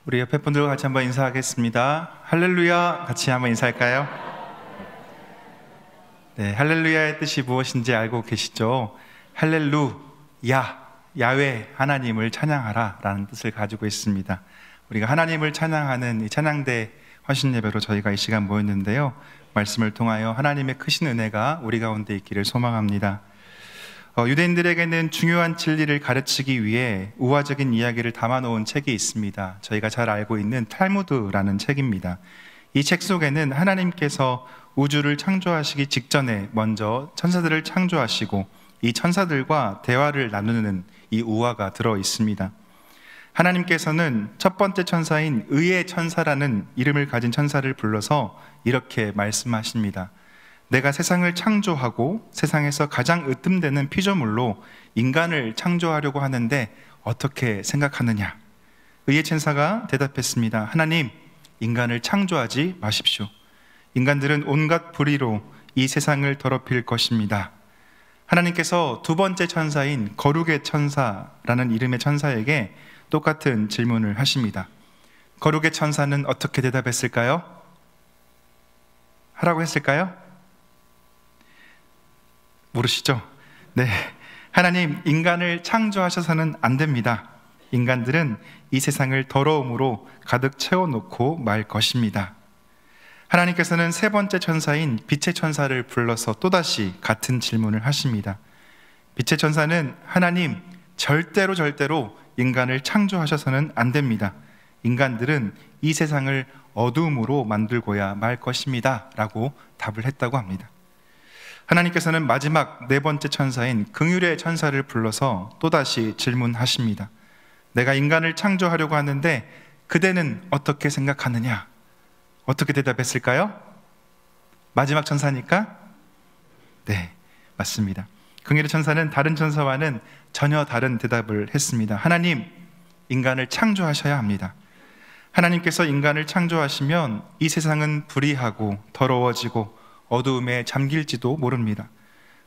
우리 옆에 분들과 같이 한번 인사하겠습니다. 할렐루야, 같이 한번 인사할까요? 네, 할렐루야의 뜻이 무엇인지 알고 계시죠? 할렐루야, 야훼 하나님을 찬양하라 라는 뜻을 가지고 있습니다. 우리가 하나님을 찬양하는 이 찬양대 헌신예배로 저희가 이 시간 모였는데요, 말씀을 통하여 하나님의 크신 은혜가 우리 가운데 있기를 소망합니다. 유대인들에게는 중요한 진리를 가르치기 위해 우화적인 이야기를 담아놓은 책이 있습니다. 저희가 잘 알고 있는 탈무드라는 책입니다. 이 책 속에는 하나님께서 우주를 창조하시기 직전에 먼저 천사들을 창조하시고 이 천사들과 대화를 나누는 이 우화가 들어 있습니다. 하나님께서는 첫 번째 천사인 의의 천사라는 이름을 가진 천사를 불러서 이렇게 말씀하십니다. 내가 세상을 창조하고 세상에서 가장 으뜸되는 피조물로 인간을 창조하려고 하는데 어떻게 생각하느냐? 의의 천사가 대답했습니다. 하나님, 인간을 창조하지 마십시오. 인간들은 온갖 불의로 이 세상을 더럽힐 것입니다. 하나님께서 두 번째 천사인 거룩의 천사라는 이름의 천사에게 똑같은 질문을 하십니다. 거룩의 천사는 어떻게 대답했을까요? 하라고 했을까요? 모르시죠? 네, 하나님, 인간을 창조하셔서는 안 됩니다. 인간들은 이 세상을 더러움으로 가득 채워놓고 말 것입니다. 하나님께서는 세 번째 천사인 빛의 천사를 불러서 또다시 같은 질문을 하십니다. 빛의 천사는 하나님, 절대로 인간을 창조하셔서는 안 됩니다. 인간들은 이 세상을 어두움으로 만들고야 말 것입니다 라고 답을 했다고 합니다. 하나님께서는 마지막 네 번째 천사인 긍휼의 천사를 불러서 또다시 질문하십니다. 내가 인간을 창조하려고 하는데 그대는 어떻게 생각하느냐? 어떻게 대답했을까요? 마지막 천사니까? 네, 맞습니다. 긍휼의 천사는 다른 천사와는 전혀 다른 대답을 했습니다. 하나님, 인간을 창조하셔야 합니다. 하나님께서 인간을 창조하시면 이 세상은 불의하고 더러워지고 어두움에 잠길지도 모릅니다.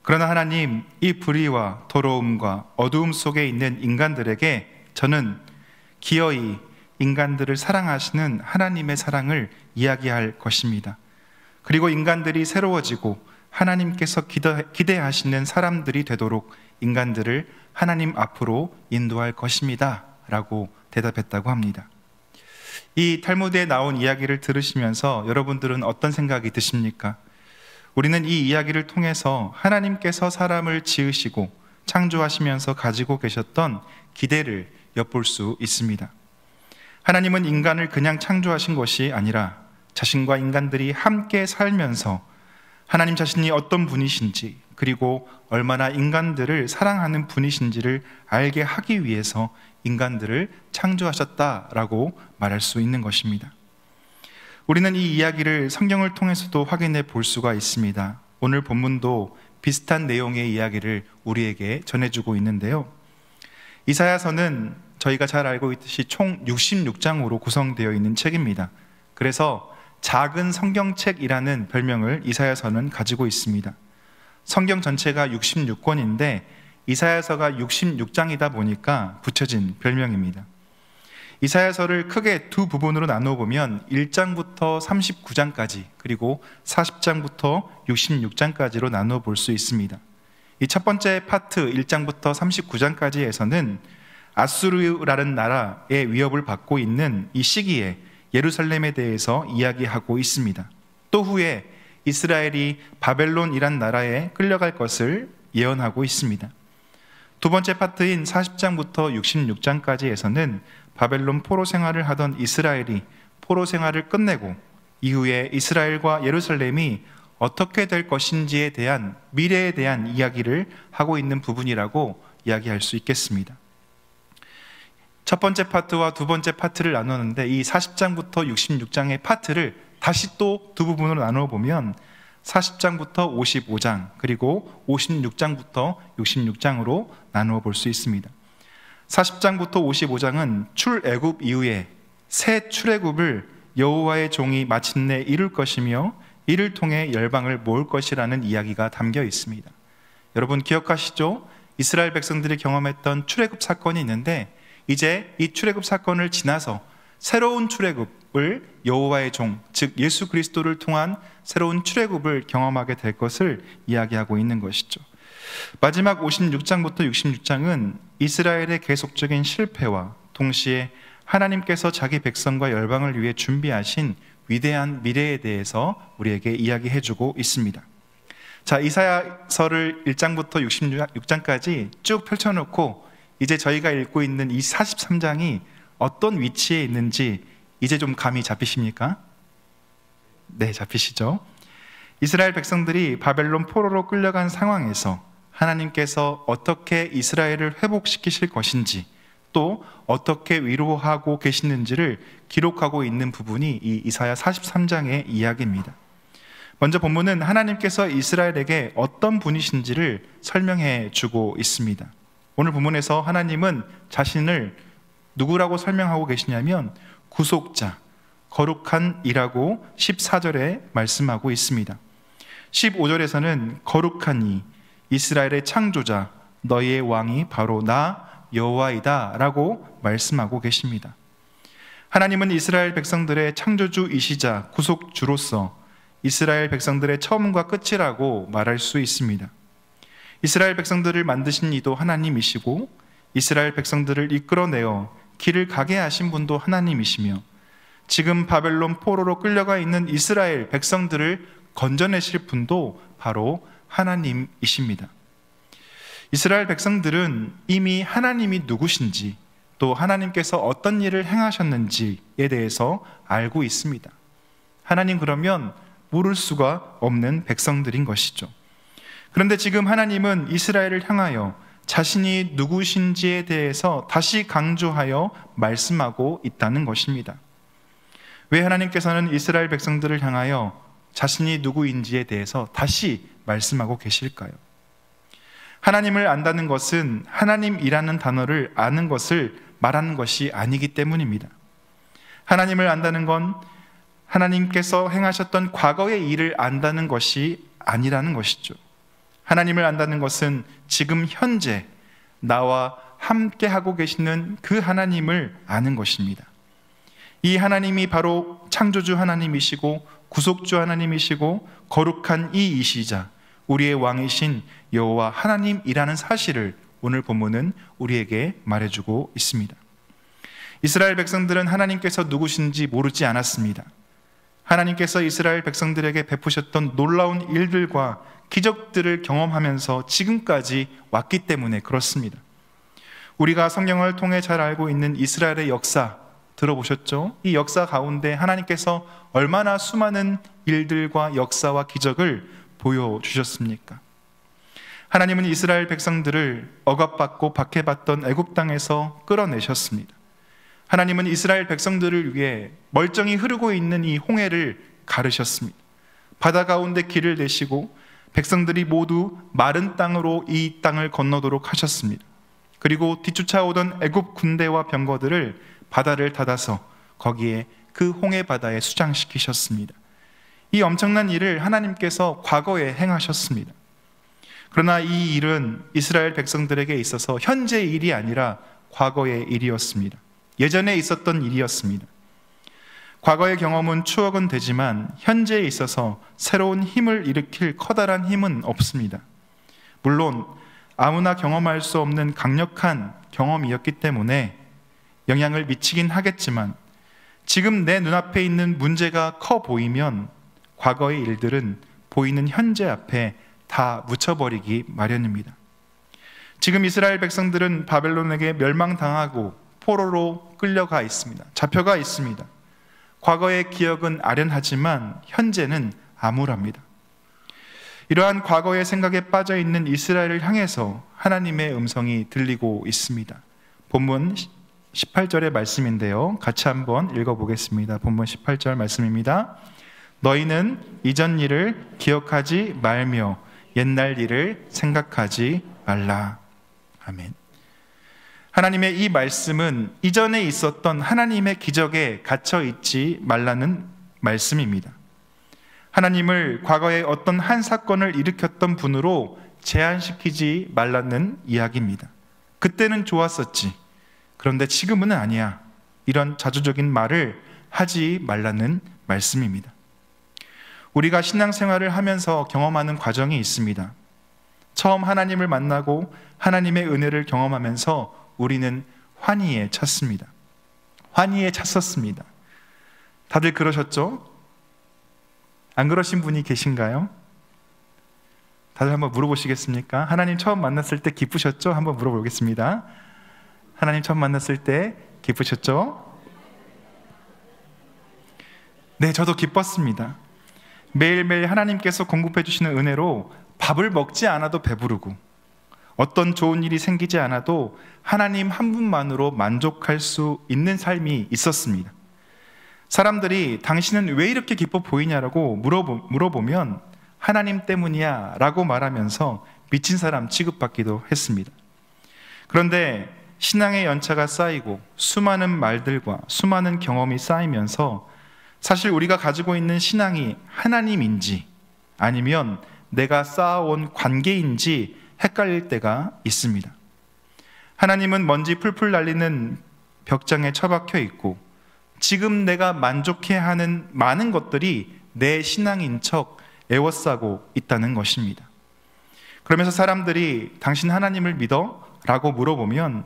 그러나 하나님, 이 불의와 더러움과 어두움 속에 있는 인간들에게 저는 기어이 인간들을 사랑하시는 하나님의 사랑을 이야기할 것입니다. 그리고 인간들이 새로워지고 하나님께서 기대하시는 사람들이 되도록 인간들을 하나님 앞으로 인도할 것입니다 라고 대답했다고 합니다. 이 탈무드에 나온 이야기를 들으시면서 여러분들은 어떤 생각이 드십니까? 우리는 이 이야기를 통해서 하나님께서 사람을 지으시고 창조하시면서 가지고 계셨던 기대를 엿볼 수 있습니다. 하나님은 인간을 그냥 창조하신 것이 아니라 자신과 인간들이 함께 살면서 하나님 자신이 어떤 분이신지, 그리고 얼마나 인간들을 사랑하는 분이신지를 알게 하기 위해서 인간들을 창조하셨다라고 말할 수 있는 것입니다. 우리는 이 이야기를 성경을 통해서도 확인해 볼 수가 있습니다. 오늘 본문도 비슷한 내용의 이야기를 우리에게 전해주고 있는데요, 이사야서는 저희가 잘 알고 있듯이 총 66장으로 구성되어 있는 책입니다. 그래서 작은 성경책이라는 별명을 이사야서는 가지고 있습니다. 성경 전체가 66권인데 이사야서가 66장이다 보니까 붙여진 별명입니다. 이사야서를 크게 두 부분으로 나누어 보면 1장부터 39장까지, 그리고 40장부터 66장까지로 나누어 볼 수 있습니다. 이 첫 번째 파트 1장부터 39장까지에서는 아수르라는 나라의 위협을 받고 있는 이 시기에 예루살렘에 대해서 이야기하고 있습니다. 또 후에 이스라엘이 바벨론이란 나라에 끌려갈 것을 예언하고 있습니다. 두 번째 파트인 40장부터 66장까지에서는 바벨론 포로 생활을 하던 이스라엘이 포로 생활을 끝내고 이후에 이스라엘과 예루살렘이 어떻게 될 것인지에 대한, 미래에 대한 이야기를 하고 있는 부분이라고 이야기할 수 있겠습니다. 첫 번째 파트와 두 번째 파트를 나누는데 이 40장부터 66장의 파트를 다시 또 두 부분으로 나누어 보면 40장부터 55장, 그리고 56장부터 66장으로 나누어 볼 수 있습니다. 40장부터 55장은 출애굽 이후에 새 출애굽을 여호와의 종이 마침내 이룰 것이며 이를 통해 열방을 모을 것이라는 이야기가 담겨 있습니다. 여러분 기억하시죠? 이스라엘 백성들이 경험했던 출애굽 사건이 있는데 이제 이 출애굽 사건을 지나서 새로운 출애굽을 여호와의 종, 즉 예수 그리스도를 통한 새로운 출애굽을 경험하게 될 것을 이야기하고 있는 것이죠. 마지막 56장부터 66장은 이스라엘의 계속적인 실패와 동시에 하나님께서 자기 백성과 열방을 위해 준비하신 위대한 미래에 대해서 우리에게 이야기해주고 있습니다. 자, 이사야서를 1장부터 66장까지 쭉 펼쳐놓고 이제 저희가 읽고 있는 이 43장이 어떤 위치에 있는지 이제 좀 감이 잡히십니까? 네, 잡히시죠? 이스라엘 백성들이 바벨론 포로로 끌려간 상황에서 하나님께서 어떻게 이스라엘을 회복시키실 것인지, 또 어떻게 위로하고 계시는지를 기록하고 있는 부분이 이 이사야 43장의 이야기입니다. 먼저 본문은 하나님께서 이스라엘에게 어떤 분이신지를 설명해 주고 있습니다. 오늘 본문에서 하나님은 자신을 누구라고 설명하고 계시냐면 구속자, 거룩한 이라고 14절에 말씀하고 있습니다. 15절에서는 거룩한 이, 이스라엘의 창조자, 너희의 왕이 바로 나 여호와이다 라고 말씀하고 계십니다. 하나님은 이스라엘 백성들의 창조주이시자 구속주로서 이스라엘 백성들의 처음과 끝이라고 말할 수 있습니다. 이스라엘 백성들을 만드신 이도 하나님이시고 이스라엘 백성들을 이끌어내어 길을 가게 하신 분도 하나님이시며 지금 바벨론 포로로 끌려가 있는 이스라엘 백성들을 건져내실 분도 바로 하나님이십니다. 이스라엘 백성들은 이미 하나님이 누구신지 또 하나님께서 어떤 일을 행하셨는지에 대해서 알고 있습니다. 하나님 그러면 모를 수가 없는 백성들인 것이죠. 그런데 지금 하나님은 이스라엘을 향하여 자신이 누구신지에 대해서 다시 강조하여 말씀하고 있다는 것입니다. 왜 하나님께서는 이스라엘 백성들을 향하여 자신이 누구인지에 대해서 다시 말씀하고 계실까요? 하나님을 안다는 것은 하나님이라는 단어를 아는 것을 말하는 것이 아니기 때문입니다. 하나님을 안다는 건 하나님께서 행하셨던 과거의 일을 안다는 것이 아니라는 것이죠. 하나님을 안다는 것은 지금 현재 나와 함께 하고 계시는 그 하나님을 아는 것입니다. 이 하나님이 바로 창조주 하나님이시고 구속주 하나님이시고 거룩한 이이시자 우리의 왕이신 여호와 하나님이라는 사실을 오늘 본문은 우리에게 말해주고 있습니다. 이스라엘 백성들은 하나님께서 누구신지 모르지 않았습니다. 하나님께서 이스라엘 백성들에게 베푸셨던 놀라운 일들과 기적들을 경험하면서 지금까지 왔기 때문에 그렇습니다. 우리가 성경을 통해 잘 알고 있는 이스라엘의 역사 들어보셨죠? 이 역사 가운데 하나님께서 얼마나 수많은 일들과 역사와 기적을 보여주셨습니까? 하나님은 이스라엘 백성들을 억압받고 박해받던 애굽 땅에서 끌어내셨습니다. 하나님은 이스라엘 백성들을 위해 멀쩡히 흐르고 있는 이 홍해를 가르셨습니다. 바다 가운데 길을 내시고 백성들이 모두 마른 땅으로 이 땅을 건너도록 하셨습니다. 그리고 뒤쫓아오던 애굽 군대와 병거들을 바다를 닫아서 거기에 그 홍해 바다에 수장시키셨습니다. 이 엄청난 일을 하나님께서 과거에 행하셨습니다. 그러나 이 일은 이스라엘 백성들에게 있어서 현재의 일이 아니라 과거의 일이었습니다. 예전에 있었던 일이었습니다. 과거의 경험은 추억은 되지만 현재에 있어서 새로운 힘을 일으킬 커다란 힘은 없습니다. 물론 아무나 경험할 수 없는 강력한 경험이었기 때문에 영향을 미치긴 하겠지만 지금 내 눈앞에 있는 문제가 커 보이면 과거의 일들은 보이는 현재 앞에 다 묻혀버리기 마련입니다. 지금 이스라엘 백성들은 바벨론에게 멸망당하고 포로로 끌려가 있습니다. 잡혀가 있습니다. 과거의 기억은 아련하지만 현재는 암울합니다. 이러한 과거의 생각에 빠져 있는 이스라엘을 향해서 하나님의 음성이 들리고 있습니다. 본문 18절의 말씀인데요. 같이 한번 읽어보겠습니다. 본문 18절 말씀입니다. 너희는 이전 일을 기억하지 말며 옛날 일을 생각하지 말라. 아멘. 하나님의 이 말씀은 이전에 있었던 하나님의 기적에 갇혀 있지 말라는 말씀입니다. 하나님을 과거에 어떤 한 사건을 일으켰던 분으로 제한시키지 말라는 이야기입니다. 그때는 좋았었지. 그런데 지금은 아니야. 이런 자조적인 말을 하지 말라는 말씀입니다. 우리가 신앙생활을 하면서 경험하는 과정이 있습니다. 처음 하나님을 만나고 하나님의 은혜를 경험하면서 우리는 환희에 찼습니다. 환희에 찼었습니다. 다들 그러셨죠? 안 그러신 분이 계신가요? 다들 한번 물어보시겠습니까? 하나님 처음 만났을 때 기쁘셨죠? 한번 물어보겠습니다. 하나님 처음 만났을 때 기쁘셨죠? 네, 저도 기뻤습니다. 매일매일 하나님께서 공급해 주시는 은혜로 밥을 먹지 않아도 배부르고 어떤 좋은 일이 생기지 않아도 하나님 한 분만으로 만족할 수 있는 삶이 있었습니다. 사람들이 당신은 왜 이렇게 기뻐 보이냐라고 물어보면 하나님 때문이야 라고 말하면서 미친 사람 취급받기도 했습니다. 그런데 신앙의 연차가 쌓이고 수많은 말들과 수많은 경험이 쌓이면서 사실 우리가 가지고 있는 신앙이 하나님인지 아니면 내가 쌓아온 관계인지 헷갈릴 때가 있습니다. 하나님은 먼지 풀풀 날리는 벽장에 처박혀 있고 지금 내가 만족해야 하는 많은 것들이 내 신앙인 척 애워싸고 있다는 것입니다. 그러면서 사람들이 당신 하나님을 믿어? 라고 물어보면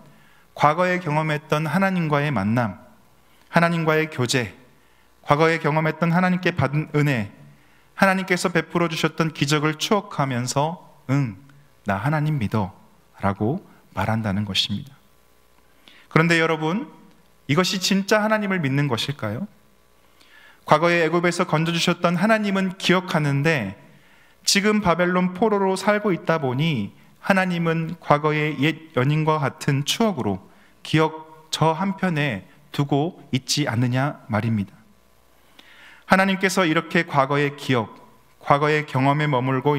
과거에 경험했던 하나님과의 만남, 하나님과의 교제, 과거에 경험했던 하나님께 받은 은혜, 하나님께서 베풀어 주셨던 기적을 추억하면서 나 하나님 믿어 라고 말한다는 것입니다. 그런데 여러분, 이것이 진짜 하나님을 믿는 것일까요? 과거에 애굽에서 건져주셨던 하나님은 기억하는데 지금 바벨론 포로로 살고 있다 보니 하나님은 과거의 옛 연인과 같은 추억으로 기억 저 한편에 두고 있지 않느냐 말입니다. 하나님께서 이렇게 과거의 기억, 과거의 경험에 머물러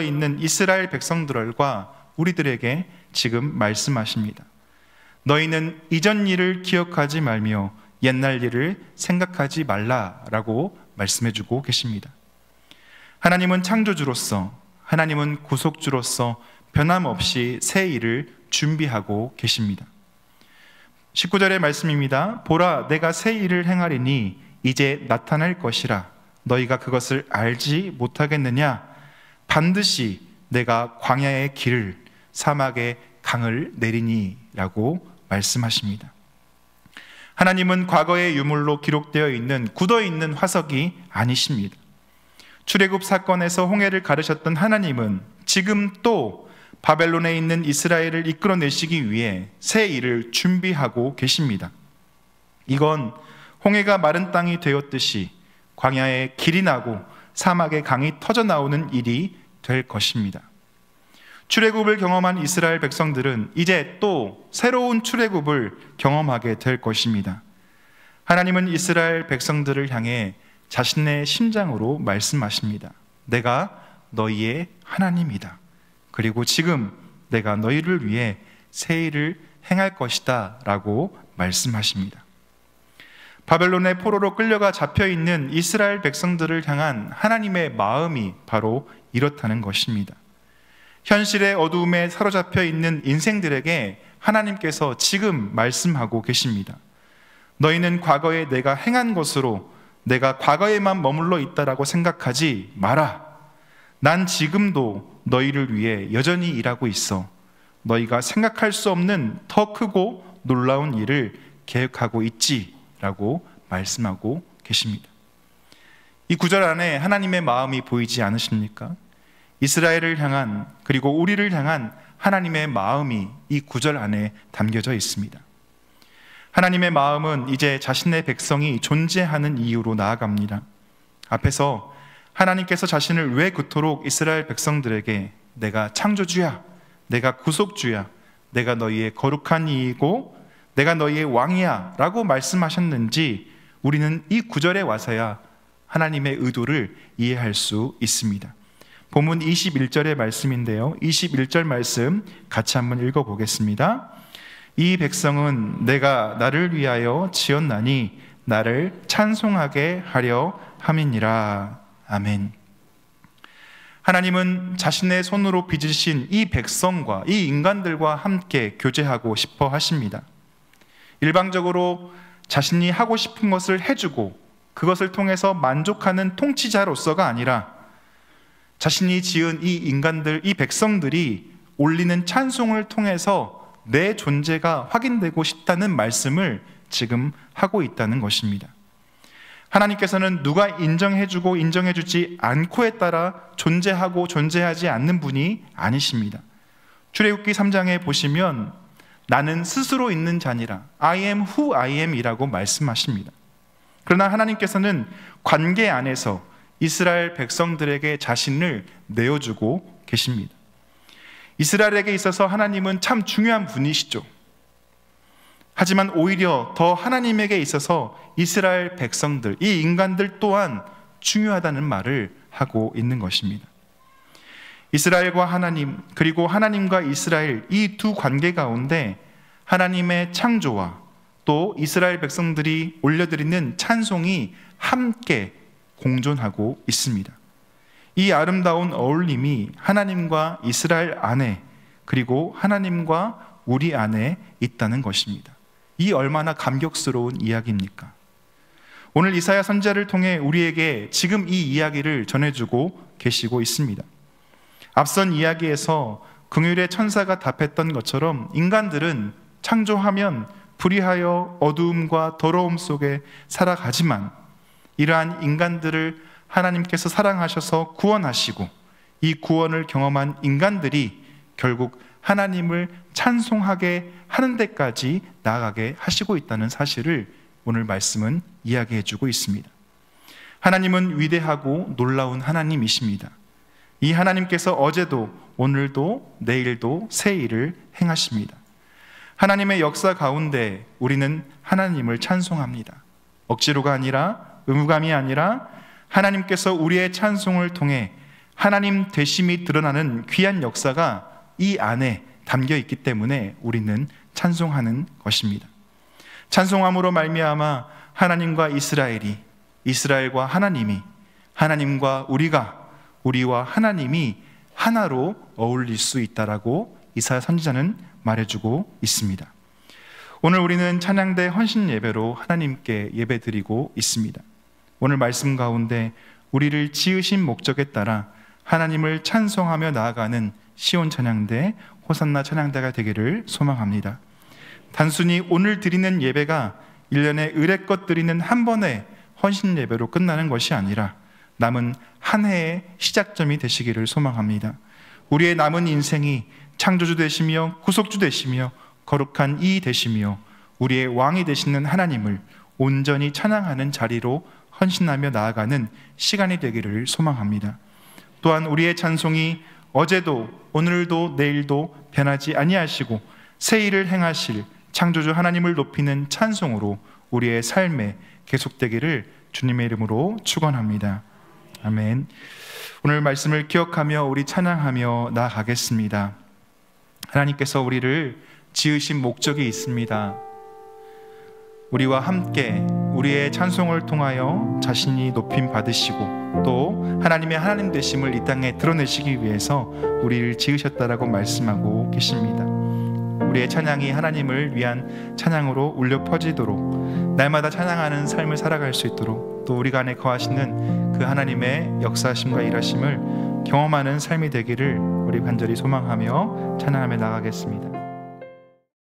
있는 이스라엘 백성들과 우리들에게 지금 말씀하십니다. 너희는 이전 일을 기억하지 말며 옛날 일을 생각하지 말라라고 말씀해주고 계십니다. 하나님은 창조주로서, 하나님은 구속주로서 변함없이 새 일을 준비하고 계십니다. 19절의 말씀입니다. 보라, 내가 새 일을 행하리니 이제 나타날 것이라. 너희가 그것을 알지 못하겠느냐? 반드시 내가 광야의 길을, 사막의 강을 내리니 라고 말씀하십니다. 하나님은 과거의 유물로 기록되어 있는 굳어있는 화석이 아니십니다. 출애굽 사건에서 홍해를 가르셨던 하나님은 지금 또 바벨론에 있는 이스라엘을 이끌어내시기 위해 새 일을 준비하고 계십니다. 이건 홍해가 마른 땅이 되었듯이 광야에 길이 나고 사막에 강이 터져 나오는 일이 될 것입니다. 출애굽을 경험한 이스라엘 백성들은 이제 또 새로운 출애굽을 경험하게 될 것입니다. 하나님은 이스라엘 백성들을 향해 자신의 심장으로 말씀하십니다. 내가 너희의 하나님이다. 그리고 지금 내가 너희를 위해 새 일을 행할 것이다 라고 말씀하십니다. 바벨론의 포로로 끌려가 잡혀있는 이스라엘 백성들을 향한 하나님의 마음이 바로 이렇다는 것입니다. 현실의 어두움에 사로잡혀 있는 인생들에게 하나님께서 지금 말씀하고 계십니다. 너희는 과거에 내가 행한 것으로 내가 과거에만 머물러 있다라고 생각하지 마라. 난 지금도 너희를 위해 여전히 일하고 있어. 너희가 생각할 수 없는 더 크고 놀라운 일을 계획하고 있지 라고 말씀하고 계십니다. 이 구절 안에 하나님의 마음이 보이지 않으십니까? 이스라엘을 향한, 그리고 우리를 향한 하나님의 마음이 이 구절 안에 담겨져 있습니다. 하나님의 마음은 이제 자신의 백성이 존재하는 이유로 나아갑니다. 앞에서 하나님께서 자신을 왜 그토록 이스라엘 백성들에게 내가 창조주야, 내가 구속주야, 내가 너희의 거룩한 이이고 내가 너희의 왕이야 라고 말씀하셨는지 우리는 이 구절에 와서야 하나님의 의도를 이해할 수 있습니다. 본문 21절의 말씀인데요, 21절 말씀 같이 한번 읽어보겠습니다. 이 백성은 내가 나를 위하여 지었나니 나를 찬송하게 하려 함이니라. 아멘. 하나님은 자신의 손으로 빚으신 이 백성과 이 인간들과 함께 교제하고 싶어 하십니다. 일방적으로 자신이 하고 싶은 것을 해주고 그것을 통해서 만족하는 통치자로서가 아니라 자신이 지은 이 인간들, 이 백성들이 올리는 찬송을 통해서 내 존재가 확인되고 싶다는 말씀을 지금 하고 있다는 것입니다. 하나님께서는 누가 인정해주고 인정해주지 않고에 따라 존재하고 존재하지 않는 분이 아니십니다. 출애굽기 3장에 보시면 나는 스스로 있는 자니라, I am who I am 이라고 말씀하십니다. 그러나 하나님께서는 관계 안에서 이스라엘 백성들에게 자신을 내어주고 계십니다. 이스라엘에게 있어서 하나님은 참 중요한 분이시죠. 하지만 오히려 더 하나님에게 있어서 이스라엘 백성들, 이 인간들 또한 중요하다는 말을 하고 있는 것입니다. 이스라엘과 하나님, 그리고 하나님과 이스라엘, 이 두 관계 가운데 하나님의 창조와 또 이스라엘 백성들이 올려드리는 찬송이 함께 공존하고 있습니다. 이 아름다운 어울림이 하나님과 이스라엘 안에, 그리고 하나님과 우리 안에 있다는 것입니다. 이 얼마나 감격스러운 이야기입니까? 오늘 이사야 선지자를 통해 우리에게 지금 이 이야기를 전해주고 계시고 있습니다. 앞선 이야기에서 긍휼의 천사가 답했던 것처럼 인간들은 창조하면 불의하여 어두움과 더러움 속에 살아가지만 이러한 인간들을 하나님께서 사랑하셔서 구원하시고 이 구원을 경험한 인간들이 결국 하나님을 찬송하게 하는 데까지 나아가게 하시고 있다는 사실을 오늘 말씀은 이야기해 주고 있습니다. 하나님은 위대하고 놀라운 하나님이십니다. 이 하나님께서 어제도 오늘도 내일도 새 일을 행하십니다. 하나님의 역사 가운데 우리는 하나님을 찬송합니다. 억지로가 아니라, 의무감이 아니라 하나님께서 우리의 찬송을 통해 하나님 되심이 드러나는 귀한 역사가 이 안에 담겨 있기 때문에 우리는 찬송하는 것입니다. 찬송함으로 말미암아 하나님과 이스라엘이, 이스라엘과 하나님이, 하나님과 우리와 하나님이 하나로 어울릴 수 있다라고 이사야 선지자는 말해주고 있습니다. 오늘 우리는 찬양대 헌신 예배로 하나님께 예배드리고 있습니다. 오늘 말씀 가운데 우리를 지으신 목적에 따라 하나님을 찬송하며 나아가는 시온 찬양대, 호산나 찬양대가 되기를 소망합니다. 단순히 오늘 드리는 예배가 1년에 의례껏 드리는 한 번의 헌신 예배로 끝나는 것이 아니라 남은 한 해의 시작점이 되시기를 소망합니다. 우리의 남은 인생이 창조주 되시며 구속주 되시며 거룩한 이 되시며 우리의 왕이 되시는 하나님을 온전히 찬양하는 자리로 헌신하며 나아가는 시간이 되기를 소망합니다. 또한 우리의 찬송이 어제도 오늘도 내일도 변하지 아니하시고 새 일을 행하실 창조주 하나님을 높이는 찬송으로 우리의 삶에 계속되기를 주님의 이름으로 축원합니다. 아멘. 오늘 말씀을 기억하며 우리 찬양하며 나아가겠습니다. 하나님께서 우리를 지으신 목적이 있습니다. 우리와 함께 우리의 찬송을 통하여 자신이 높임 받으시고 또 하나님의 하나님 되심을 이 땅에 드러내시기 위해서 우리를 지으셨다라고 말씀하고 계십니다. 우리의 찬양이 하나님을 위한 찬양으로 울려 퍼지도록 날마다 찬양하는 삶을 살아갈 수 있도록 또 우리 안에 거하시는 그 하나님의 역사하심과 일하심을 경험하는 삶이 되기를 우리 간절히 소망하며 찬양하며 나가겠습니다.